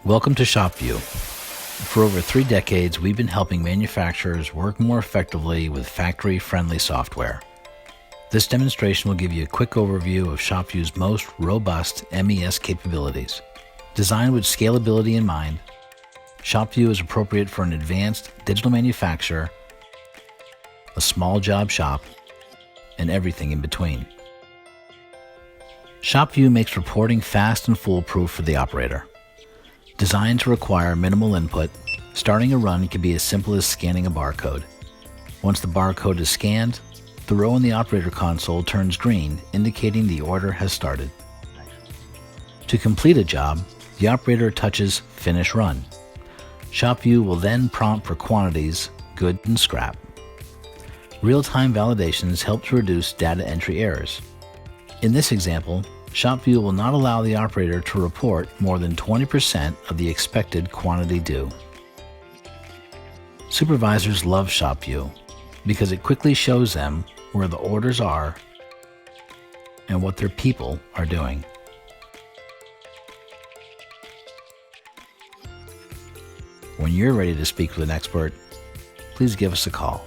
Welcome to ShopVue. For over 3 decades, we've been helping manufacturers work more effectively with factory-friendly software. This demonstration will give you a quick overview of ShopVue's most robust MES capabilities. Designed with scalability in mind, ShopVue is appropriate for an advanced digital manufacturer, a small job shop, and everything in between. ShopVue makes reporting fast and foolproof for the operator. Designed to require minimal input, starting a run can be as simple as scanning a barcode. Once the barcode is scanned, the row in the operator console turns green, indicating the order has started. To complete a job, the operator touches Finish Run. ShopVue will then prompt for quantities, good and scrap. Real-time validations help to reduce data entry errors. In this example, ShopVue will not allow the operator to report more than 20% of the expected quantity due. Supervisors love ShopVue because it quickly shows them where the orders are and what their people are doing. When you're ready to speak with an expert, please give us a call.